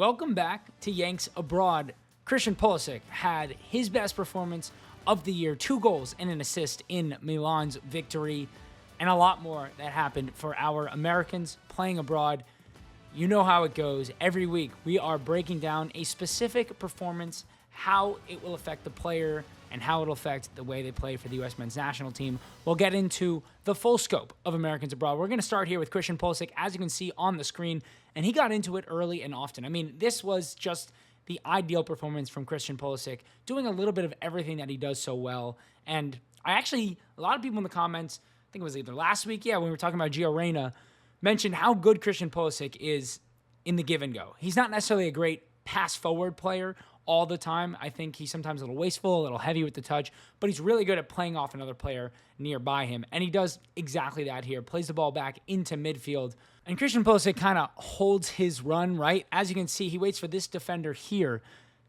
Welcome back to Yanks Abroad. Christian Pulisic had his best performance of the year, 2 goals and an assist in Milan's victory, and a lot more that happened for our Americans playing abroad. You know how it goes. Every week we are breaking down a specific performance, how it will affect the player, and how it'll affect the way they play for the U.S. men's national team. We'll get into the full scope of Americans abroad. We're going to start here with Christian Pulisic, as you can see on the screen, and he got into it early and often. I mean, this was just the ideal performance from Christian Pulisic, doing a little bit of everything that he does so well. And a lot of people in the comments, I think it was either last week, when we were talking about Reyna, mentioned how good Christian Pulisic is in the give and go. He's not necessarily a great pass-forward player all the time. I think he's sometimes a little wasteful, a little heavy with the touch, but he's really good at playing off another player nearby him, and he does exactly that here. Plays the ball back into midfield, and Christian Pulisic kind of holds his run, right? As you can see, he waits for this defender here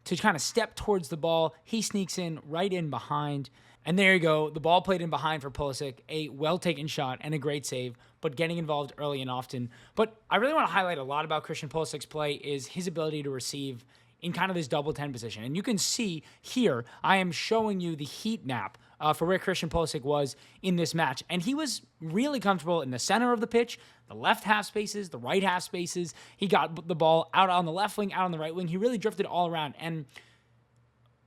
to kind of step towards the ball. He sneaks in right in behind, and there you go. The ball played in behind for Pulisic, a well-taken shot and a great save, but getting involved early and often. But I really want to highlight a lot about Christian Pulisic's play is his ability to receive in kind of this double 10 position. And you can see here, I am showing you the heat map for where Christian Pulisic was in this match. And he was really comfortable in the center of the pitch, the left half spaces, the right half spaces. He got the ball out on the left wing, out on the right wing. He really drifted all around. And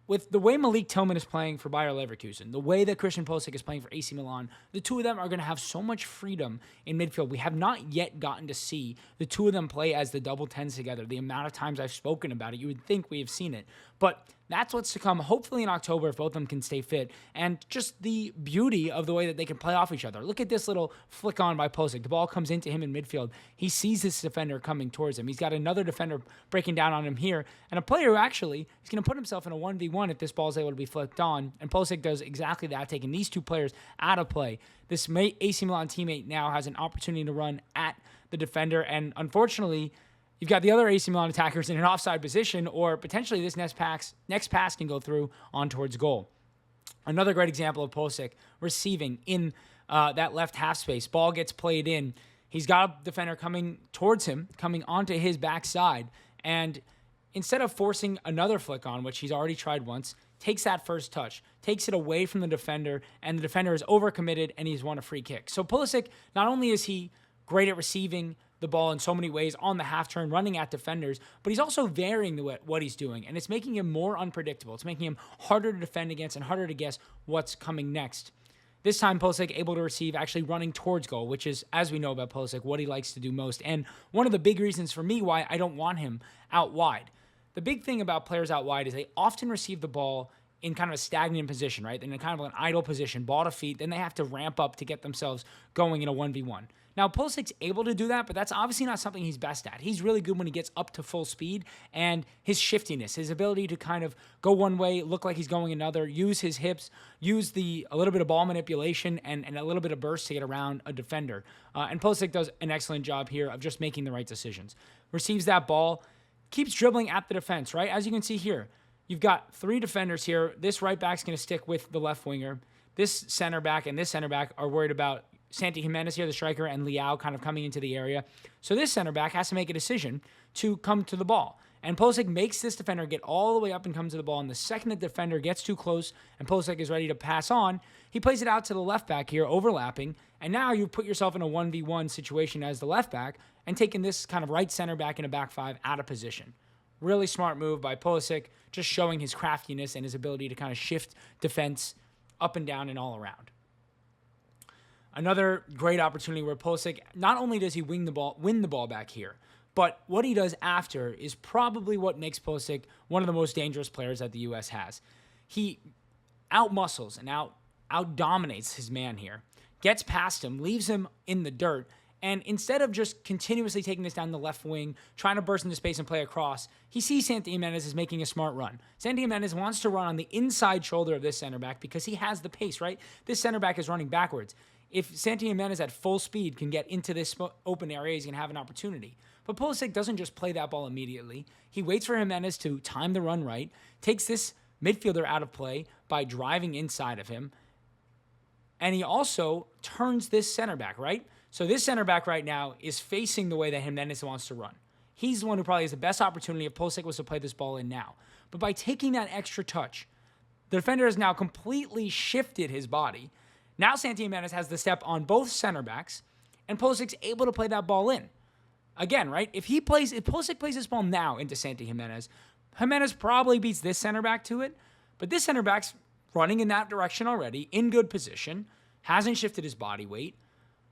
with the way Malik Tillman is playing for Bayer Leverkusen, the way that Christian Pulisic is playing for AC Milan, the two of them are going to have so much freedom in midfield. We have not yet gotten to see the two of them play as the double 10s together. The amount of times I've spoken about it, you would think we have seen it. But that's what's to come, hopefully in October, if both of them can stay fit. And just the beauty of the way that they can play off each other. Look at this little flick on by Pulisic. The ball comes into him in midfield. He sees this defender coming towards him. He's got another defender breaking down on him here. And a player who actually is going to put himself in a 1v1 if this ball is able to be flicked on. And Pulisic does exactly that, taking these two players out of play. This AC Milan teammate now has an opportunity to run at the defender. And unfortunately, you've got the other AC Milan attackers in an offside position, or potentially this next pass can go through on towards goal. Another great example of Pulisic receiving in that left half space. Ball gets played in. He's got a defender coming towards him, coming onto his backside, and instead of forcing another flick on, which he's already tried once, takes that first touch, takes it away from the defender, and the defender is overcommitted, and he's won a free kick. So Pulisic, not only is he great at receiving the ball in so many ways on the half turn, running at defenders, but he's also varying what he's doing, and it's making him more unpredictable. It's making him harder to defend against and harder to guess what's coming next. This time, Pulisic able to receive, actually running towards goal, which is, as we know about Pulisic, what he likes to do most, and one of the big reasons for me why I don't want him out wide. The big thing about players out wide is they often receive the ball in kind of a stagnant position, right? In a kind of an idle position, ball to feet, then they have to ramp up to get themselves going in a 1v1. Now, Pulisic's able to do that, but that's obviously not something he's best at. He's really good when he gets up to full speed, and his shiftiness, his ability to kind of go one way, look like he's going another, use his hips, use a little bit of ball manipulation and a little bit of burst to get around a defender. And Pulisic does an excellent job here of just making the right decisions. Receives that ball, keeps dribbling at the defense, right? As you can see here, you've got 3 defenders here. This right back's going to stick with the left winger. This center back and this center back are worried about Santi Jimenez here, the striker, and Leao kind of coming into the area. So this center back has to make a decision to come to the ball. And Pulisic makes this defender get all the way up and come to the ball. And the second the defender gets too close and Pulisic is ready to pass on, he plays it out to the left back here, overlapping. And now you put yourself in a 1v1 situation as the left back and taking this kind of right center back in a back 5 out of position. Really smart move by Pulisic, just showing his craftiness and his ability to kind of shift defense up and down and all around. Another great opportunity where Pulisic, not only does he win the ball back here, but what he does after is probably what makes Pulisic one of the most dangerous players that the U.S. has. He outmuscles and out-dominates his man here, gets past him, leaves him in the dirt, and instead of just continuously taking this down the left wing, trying to burst into space and play across, he sees Santi Jimenez is making a smart run. Santi Jimenez wants to run on the inside shoulder of this center back because he has the pace, right? This center back is running backwards. If Santi Jimenez at full speed can get into this open area, he's going to have an opportunity. But Pulisic doesn't just play that ball immediately. He waits for Jimenez to time the run right, takes this midfielder out of play by driving inside of him, and he also turns this center back, right? So this center back right now is facing the way that Jimenez wants to run. he's the one who probably has the best opportunity if Pulisic was to play this ball in now. But by taking that extra touch, the defender has now completely shifted his body. Now Santi Jimenez has the step on both center backs, and Pulisic's able to play that ball in. Again, right? If Pulisic plays this ball now into Santi Jimenez, Jimenez probably beats this center back to it, but this center back's running in that direction already, in good position, hasn't shifted his body weight,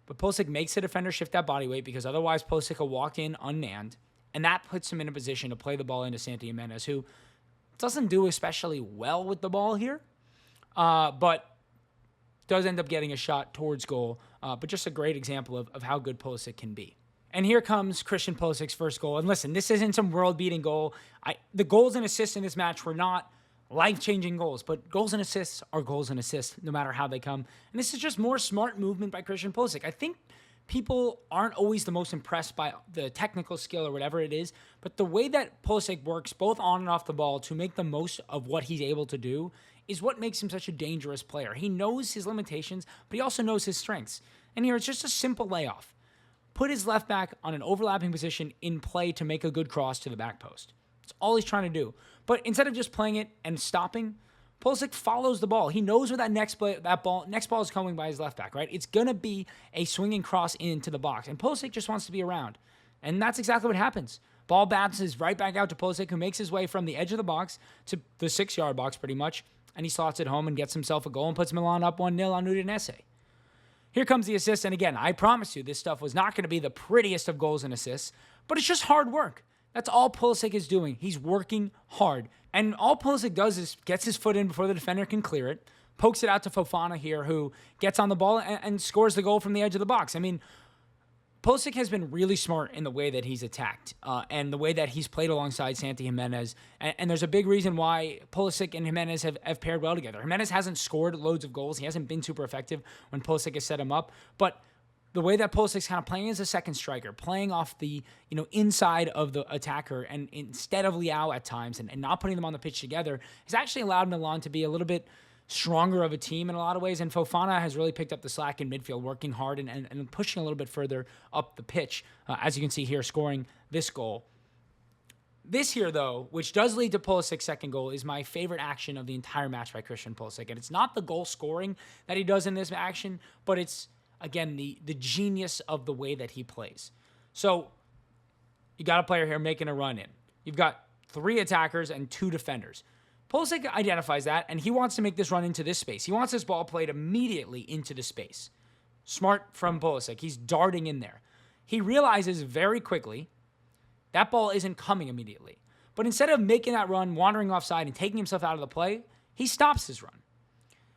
but Pulisic makes the defender shift that body weight because otherwise Pulisic will walk in unmanned, and that puts him in a position to play the ball into Santi Jimenez, who doesn't do especially well with the ball here, but does end up getting a shot towards goal, but just a great example of how good Pulisic can be. And here comes Christian Pulisic's first goal. And listen, this isn't some world-beating goal. The goals and assists in this match were not life-changing goals, but goals and assists are goals and assists, no matter how they come. And this is just more smart movement by Christian Pulisic. I think people aren't always the most impressed by the technical skill or whatever it is, but the way that Pulisic works both on and off the ball to make the most of what he's able to do is what makes him such a dangerous player. He knows his limitations, but he also knows his strengths. And here it's just a simple layoff. Put his left back on an overlapping position in play to make a good cross to the back post. That's all he's trying to do. But instead of just playing it and stopping, Pulisic follows the ball. He knows where that next ball is coming by his left back, right? It's going to be a swinging cross into the box. And Pulisic just wants to be around. And that's exactly what happens. Ball bounces right back out to Pulisic, who makes his way from the edge of the box to the 6-yard box pretty much. And he slots it home and gets himself a goal and puts Milan up 1-0 on Udinese. Here comes the assist, and again, I promise you, this stuff was not going to be the prettiest of goals and assists, but it's just hard work. That's all Pulisic is doing. He's working hard. And all Pulisic does is gets his foot in before the defender can clear it, pokes it out to Fofana here, who gets on the ball and scores the goal from the edge of the box. I mean, Pulisic has been really smart in the way that he's attacked and the way that he's played alongside Santi Jimenez. And there's a big reason why Pulisic and Jimenez have paired well together. Jimenez hasn't scored loads of goals. He hasn't been super effective when Pulisic has set him up. But the way that Pulisic's kind of playing as a second striker, playing off the inside of the attacker and instead of Leao at times and not putting them on the pitch together, has actually allowed Milan to be a little bit stronger of a team in a lot of ways, and Fofana has really picked up the slack in midfield, working hard and pushing a little bit further up the pitch, as you can see here, scoring this goal. This here, though, which does lead to Pulisic's second goal, is my favorite action of the entire match by Christian Pulisic, and it's not the goal scoring that he does in this action, but it's, again, the genius of the way that he plays. So you got a player here making a run in. You've got 3 attackers and 2 defenders. Pulisic identifies that, and he wants to make this run into this space. He wants this ball played immediately into the space. Smart from Pulisic. He's darting in there. He realizes very quickly that ball isn't coming immediately. But instead of making that run, wandering offside, and taking himself out of the play, he stops his run.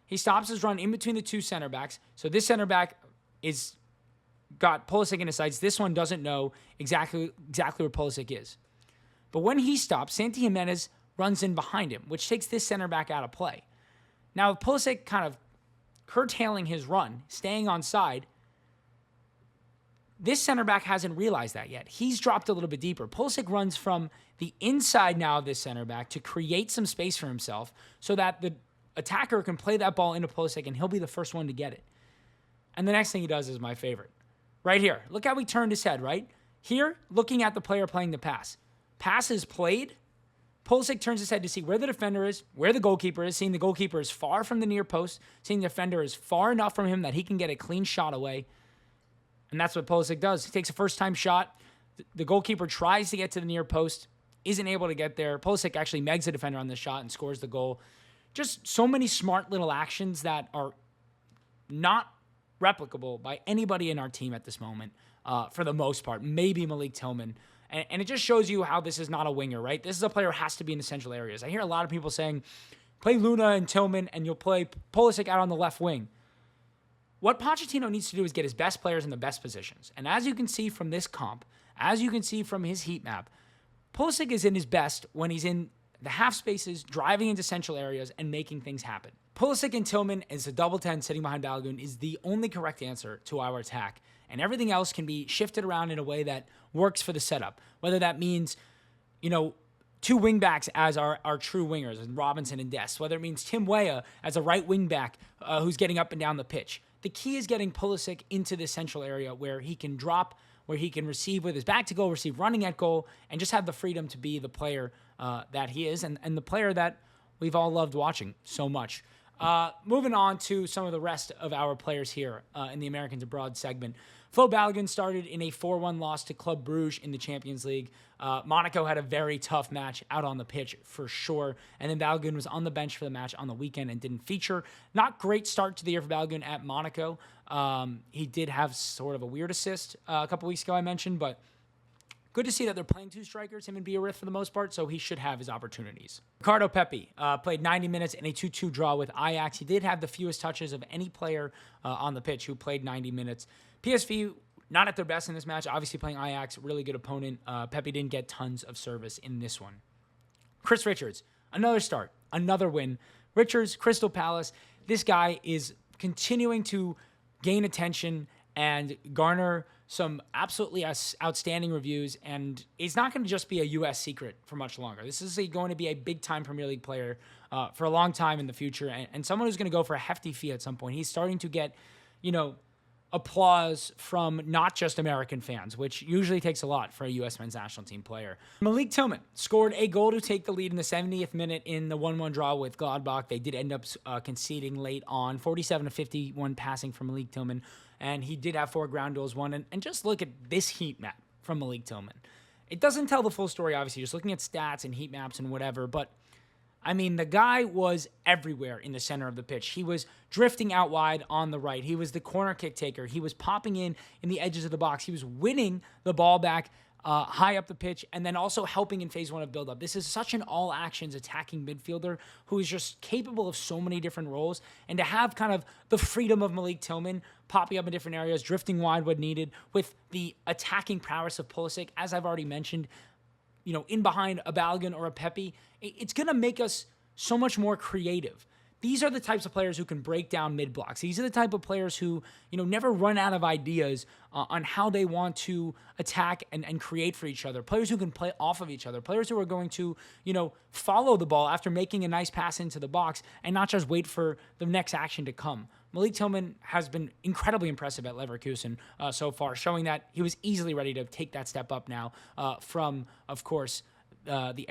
He stops his run in between the 2 center backs. So this center back is got Pulisic in his sights. This one doesn't know exactly where Pulisic is. But when he stops, Santi Jimenez runs in behind him, which takes this center back out of play. Now, with Pulisic kind of curtailing his run, staying on side, this center back hasn't realized that yet. He's dropped a little bit deeper. Pulisic runs from the inside now of this center back to create some space for himself so that the attacker can play that ball into Pulisic and he'll be the first one to get it. And the next thing he does is my favorite. Right here. Look how he turned his head, right? Here, looking at the player playing the pass. Pass is played. Pulisic turns his head to see where the defender is, where the goalkeeper is, seeing the goalkeeper is far from the near post, seeing the defender is far enough from him that he can get a clean shot away. And that's what Pulisic does. He takes a first-time shot. The goalkeeper tries to get to the near post, isn't able to get there. Pulisic actually megs the defender on the shot and scores the goal. Just so many smart little actions that are not replicable by anybody in our team at this moment, for the most part. Maybe Malik Tillman. And it just shows you how this is not a winger, right? This is a player who has to be in the central areas. I hear a lot of people saying, play Luna and Tillman and you'll play Pulisic out on the left wing. What Pochettino needs to do is get his best players in the best positions. And as you can see from this comp, as you can see from his heat map, Pulisic is in his best when he's in the half spaces, driving into central areas and making things happen. Pulisic and Tillman as a double 10 sitting behind Balogun is the only correct answer to our attack. And everything else can be shifted around in a way that works for the setup. Whether that means, 2 wingbacks as our true wingers, Robinson and Dest. Whether it means Tim Weah as a right wingback who's getting up and down the pitch. The key is getting Pulisic into the central area where he can drop where he can receive with his back to goal, receive running at goal, and just have the freedom to be the player that he is and the player that we've all loved watching so much. Moving on to some of the rest of our players here in the Americans Abroad segment. Folarin Balogun started in a 4-1 loss to Club Brugge in the Champions League. Monaco had a very tough match out on the pitch for sure. And then Balogun was on the bench for the match on the weekend and didn't feature. Not great start to the year for Balogun at Monaco. He did have sort of a weird assist a couple weeks ago, I mentioned, but good to see that they're playing two strikers, him and Biarritz for the most part, so he should have his opportunities. Ricardo Pepi played 90 minutes in a 2-2 draw with Ajax. He did have the fewest touches of any player on the pitch who played 90 minutes. PSV, not at their best in this match, obviously playing Ajax, really good opponent. Pepi didn't get tons of service in this one. Chris Richards, another start, another win. Richards, Crystal Palace, this guy is continuing to gain attention and garner some absolutely outstanding reviews, and it's not going to just be a U.S. secret for much longer. This is going to be a big-time Premier League player for a long time in the future, and someone who's going to go for a hefty fee at some point. He's starting to get, applause from not just American fans, which usually takes a lot for a U.S. men's national team player. Malik Tillman scored a goal to take the lead in the 70th minute in the 1-1 draw with Gladbach. They did end up conceding late on, 47-51 passing from Malik Tillman, and he did have 4 ground duels won. And just look at this heat map from Malik Tillman. It doesn't tell the full story, obviously, just looking at stats and heat maps and whatever, but I mean, the guy was everywhere in the center of the pitch. He was drifting out wide on the right. He was the corner kick taker. He was popping in the edges of the box. He was winning the ball back high up the pitch and then also helping in phase 1 of build-up. This is such an all-actions attacking midfielder who is just capable of so many different roles. And to have kind of the freedom of Malik Tillman popping up in different areas, drifting wide when needed, with the attacking prowess of Pulisic, as I've already mentioned, in behind a Balogun or a Pepi, it's going to make us so much more creative. These are the types of players who can break down mid-blocks. These are the type of players who, never run out of ideas on how they want to attack and create for each other. Players who can play off of each other. Players who are going to, follow the ball after making a nice pass into the box and not just wait for the next action to come. Malik Tillman has been incredibly impressive at Leverkusen so far, showing that he was easily ready to take that step up now from, of course, the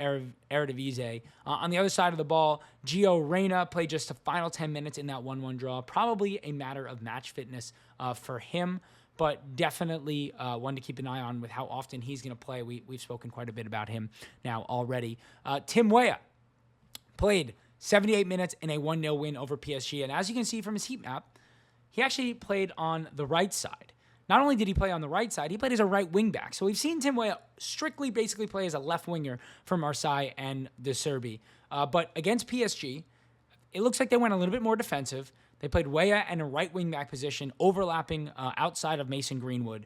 Eredivisie. On the other side of the ball, Reyna played just the final 10 minutes in that 1-1 draw. Probably a matter of match fitness for him, but definitely one to keep an eye on with how often he's going to play. We've spoken quite a bit about him now already. Tim Weah played 78 minutes in a 1-0 win over PSG, and as you can see from his heat map, he actually played on the right side. Not only did he play on the right side, he played as a right wing back. So we've seen Tim Weah strictly basically play as a left winger for Marseille and De Zerbi. But against PSG, it looks like they went a little bit more defensive. They played Weah in a right wing back position, overlapping outside of Mason Greenwood.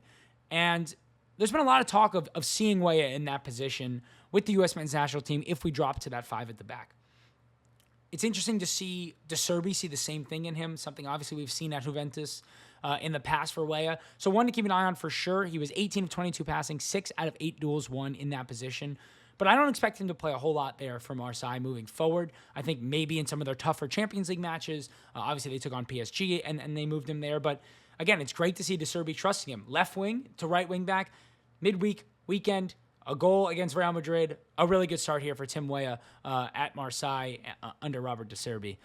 And there's been a lot of talk of seeing Weah in that position with the U.S. men's national team if we drop to that 5 at the back. It's interesting to see De Zerbi see the same thing in him, something obviously we've seen at Juventus in the past for Weah. So one to keep an eye on for sure. He was 18 of 22 passing, 6 out of 8 duels won in that position. But I don't expect him to play a whole lot there for Marseille moving forward. I think maybe in some of their tougher Champions League matches, obviously they took on PSG and they moved him there. But again, it's great to see De Zerbi trusting him. Left wing to right wing back, midweek, weekend, a goal against Real Madrid. A really good start here for Tim Weah at Marseille under Roberto De Zerbi.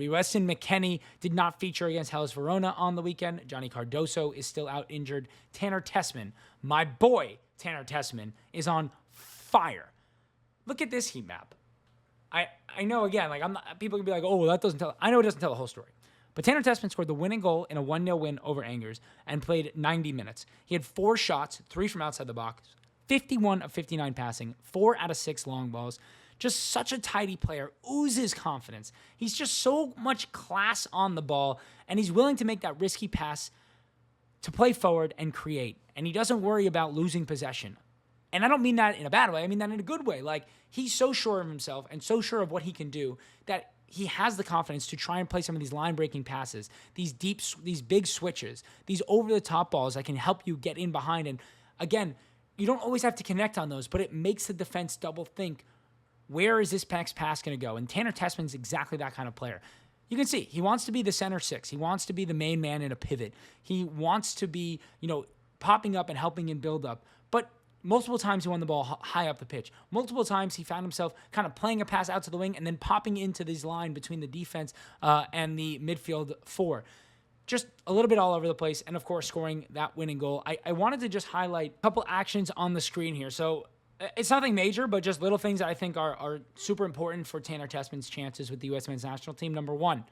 Weston McKennie did not feature against Hellas Verona on the weekend. Johnny Cardoso is still out injured. Tanner Tessmann, my boy Tanner Tessmann, is on fire. Look at this heat map. I know, again, people can be like, oh, well, that doesn't tell. I know it doesn't tell the whole story. But Tanner Tessmann scored the winning goal in a 1-0 win over Angers and played 90 minutes. He had 4 shots, 3 from outside the box, 51 of 59 passing, 4 out of 6 long balls. Just such a tidy player, oozes confidence. He's just so much class on the ball, and he's willing to make that risky pass to play forward and create. And he doesn't worry about losing possession. And I don't mean that in a bad way. I mean that in a good way. He's so sure of himself and so sure of what he can do that he has the confidence to try and play some of these line-breaking passes, these big switches, these over-the-top balls that can help you get in behind. And again, you don't always have to connect on those, but it makes the defense double think, where is this next pass going to go? And Tanner Tessmann's exactly that kind of player. You can see, he wants to be the center 6. He wants to be the main man in a pivot. He wants to be, popping up and helping in build up. But multiple times he won the ball high up the pitch. Multiple times he found himself kind of playing a pass out to the wing and then popping into this line between the defense and the midfield four. Just a little bit all over the place, and of course scoring that winning goal. I wanted to just highlight a couple actions on the screen here. So it's nothing major, but just little things that I think are super important for Tanner Tessmann's chances with the U.S. men's national team. Number one,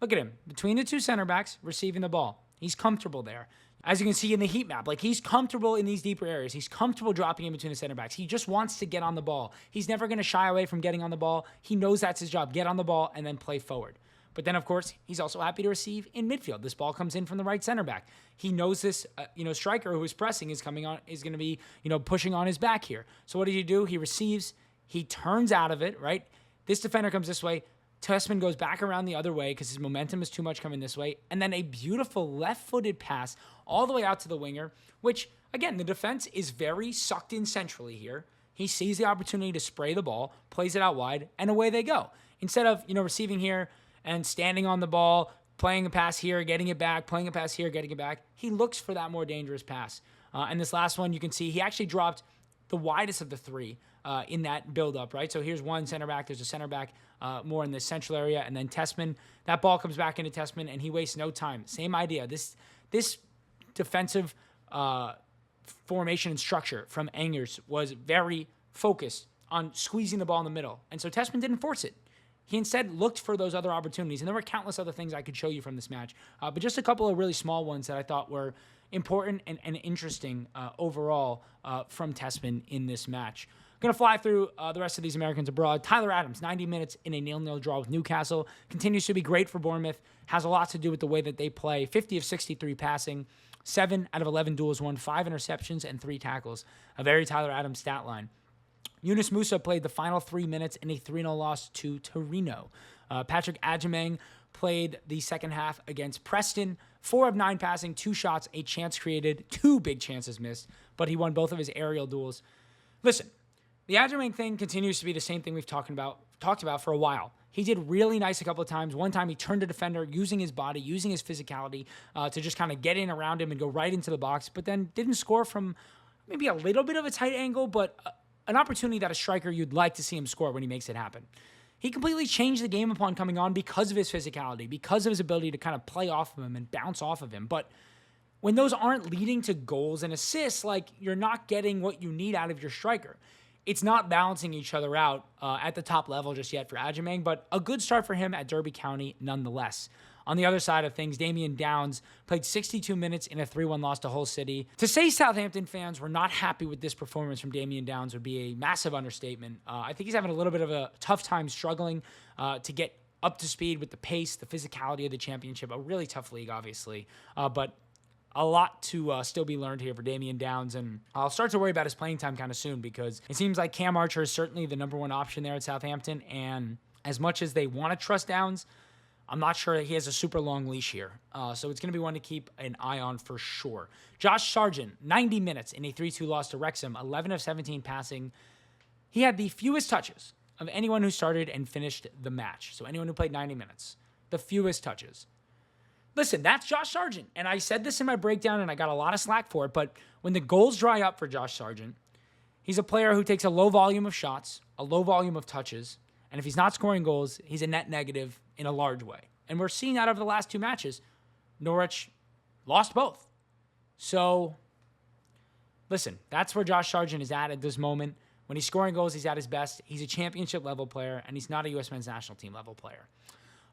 look at him. Between the two center backs, receiving the ball. He's comfortable there. As you can see in the heat map, like he's comfortable in these deeper areas. He's comfortable dropping in between the center backs. He just wants to get on the ball. He's never going to shy away from getting on the ball. He knows that's his job. Get on the ball and then play forward. But then, of course, he's also happy to receive in midfield. This ball comes in from the right center back. He knows this, striker who is pressing is coming on, is going to be, pushing on his back here. So what does he do? He receives. He turns out of it, right? This defender comes this way. Tessmann goes back around the other way because his momentum is too much coming this way. And then a beautiful left-footed pass all the way out to the winger, which, again, the defense is very sucked in centrally here. He sees the opportunity to spray the ball, plays it out wide, and away they go. Instead of, receiving here and standing on the ball, playing a pass here, getting it back, playing a pass here, getting it back, he looks for that more dangerous pass. And this last one, you can see he actually dropped the widest of the three in that build-up, right? So here's one center back. There's a center back more in the central area, and then Tessmann. That ball comes back into Tessmann, and he wastes no time. Same idea. This defensive formation and structure from Angers was very focused on squeezing the ball in the middle, and so Tessmann didn't force it. He instead looked for those other opportunities, and there were countless other things I could show you from this match, but just a couple of really small ones that I thought were important and interesting overall from Tessmann in this match. Going to fly through the rest of these Americans abroad. Tyler Adams, 90 minutes in a 0-0 draw with Newcastle. Continues to be great for Bournemouth. Has a lot to do with the way that they play. 50 of 63 passing. 7 out of 11 duels won. 5 interceptions and 3 tackles. A very Tyler Adams stat line. Yunus Musa played the final 3 minutes in a 3-0 loss to Torino. Patrick Adjemang played the second half against Preston. 4 of 9 passing, 2 shots, a chance created, 2 big chances missed, but he won both of his aerial duels. Listen, the Adjemang thing continues to be the same thing we've talked about for a while. He did really nice a couple of times. One time he turned a defender using his body, using his physicality to just kind of get in around him and go right into the box, but then didn't score from maybe a little bit of a tight angle, but an opportunity that a striker you'd like to see him score when he makes it happen. He completely changed the game upon coming on because of his physicality, because of his ability to kind of play off of him and bounce off of him. But when those aren't leading to goals and assists, like you're not getting what you need out of your striker. It's not balancing each other out at the top level just yet for Adjemang, but a good start for him at Derby County nonetheless. On the other side of things, Damian Downs played 62 minutes in a 3-1 loss to Hull City. To say Southampton fans were not happy with this performance from Damian Downs would be a massive understatement. I think he's having a little bit of a tough time struggling to get up to speed with the pace, the physicality of the championship. A really tough league, obviously, but a lot to still be learned here for Damian Downs, and I'll start to worry about his playing time kind of soon because it seems like Cam Archer is certainly the number one option there at Southampton, and as much as they want to trust Downs, I'm not sure that he has a super long leash here, so it's going to be one to keep an eye on for sure. Josh Sargent, 90 minutes in a 3-2 loss to Wrexham, 11 of 17 passing. He had the fewest touches of anyone who started and finished the match, so anyone who played 90 minutes, the fewest touches. Listen, that's Josh Sargent, and I said this in my breakdown, and I got a lot of slack for it, but when the goals dry up for Josh Sargent, he's a player who takes a low volume of shots, a low volume of touches, and if he's not scoring goals, he's a net negative in a large way. And we're seeing that over the last 2 matches. Norwich lost both. So, listen, that's where Josh Sargent is at this moment. When he's scoring goals, he's at his best. He's a championship-level player, and he's not a U.S. men's national team-level player.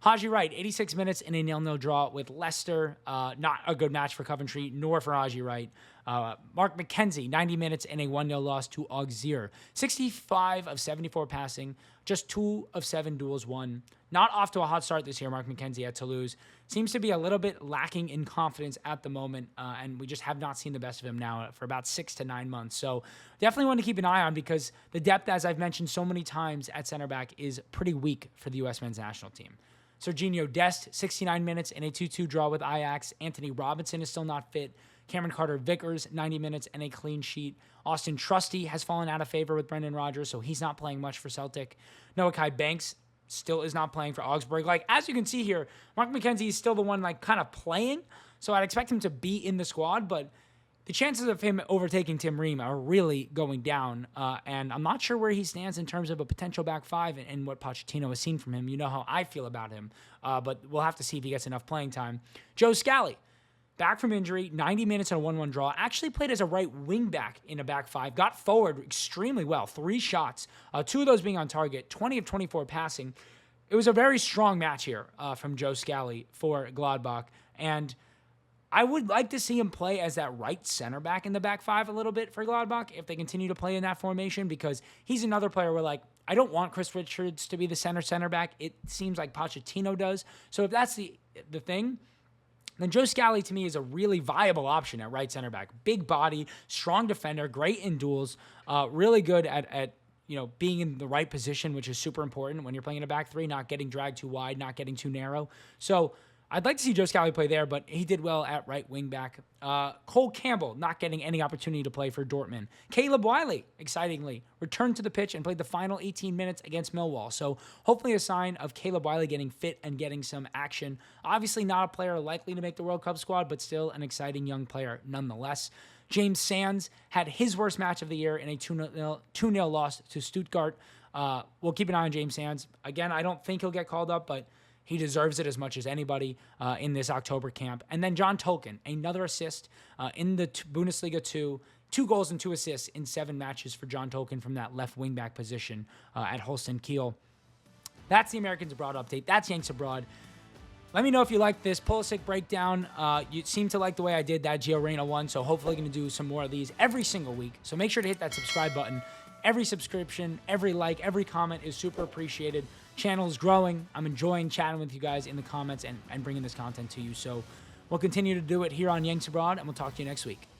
Haji Wright, 86 minutes in a 0-0 draw with Leicester. Not a good match for Coventry, nor for Haji Wright. Mark McKenzie, 90 minutes in a 1-0 loss to Auxerre. 65 of 74 passing, just 2 of 7 duels won. Not off to a hot start this year, Mark McKenzie at Toulouse. Seems to be a little bit lacking in confidence at the moment, and we just have not seen the best of him now for about 6 to 9 months. So definitely want to keep an eye on because the depth, as I've mentioned so many times at center back, is pretty weak for the U.S. men's national team. Serginho Dest, 69 minutes in a 2-2 draw with Ajax. Anthony Robinson is still not fit. Cameron Carter-Vickers, 90 minutes and a clean sheet. Austin Trusty has fallen out of favor with Brendan Rodgers, so he's not playing much for Celtic. Noah Kai Banks still is not playing for Augsburg. Like, as you can see here, Mark McKenzie is still the one, kind of playing, so I'd expect him to be in the squad, but the chances of him overtaking Tim Weah are really going down, and I'm not sure where he stands in terms of a potential back five and what Pochettino has seen from him. You know how I feel about him, but we'll have to see if he gets enough playing time. Joe Scally, back from injury, 90 minutes and a 1-1 draw, actually played as a right wing back in a back five, got forward extremely well, 3 shots, 2 of those being on target, 20 of 24 passing. It was a very strong match here from Joe Scally for Gladbach, and I would like to see him play as that right center back in the back five a little bit for Gladbach if they continue to play in that formation, because he's another player where, like, I don't want Chris Richards to be the center back. It seems like Pochettino does. So if that's the thing, then Joe Scally to me is a really viable option at right center back. Big body, strong defender, great in duels, really good at being in the right position, which is super important when you're playing in a back three, not getting dragged too wide, not getting too narrow. So I'd like to see Joe Scally play there, but he did well at right wing back. Cole Campbell not getting any opportunity to play for Dortmund. Caleb Wiley, excitingly, returned to the pitch and played the final 18 minutes against Millwall. So hopefully a sign of Caleb Wiley getting fit and getting some action. Obviously not a player likely to make the World Cup squad, but still an exciting young player nonetheless. James Sands had his worst match of the year in a 2-0 loss to Stuttgart. We'll keep an eye on James Sands. Again, I don't think he'll get called up, but he deserves it as much as anybody in this October camp. And then John Tolkien, another assist in the Bundesliga 2. 2 goals and 2 assists in 7 matches for John Tolkien from that left wing-back position at Holstein Kiel. That's the Americans Abroad update. That's Yanks Abroad. Let me know if you like this Pulisic breakdown. You seem to like the way I did that Gio Reyna one, so hopefully going to do some more of these every single week. So make sure to hit that subscribe button. Every subscription, every like, every comment is super appreciated. Channel is growing. I'm enjoying chatting with you guys in the comments and bringing this content to you. So we'll continue to do it here on Yanks Abroad, and we'll talk to you next week.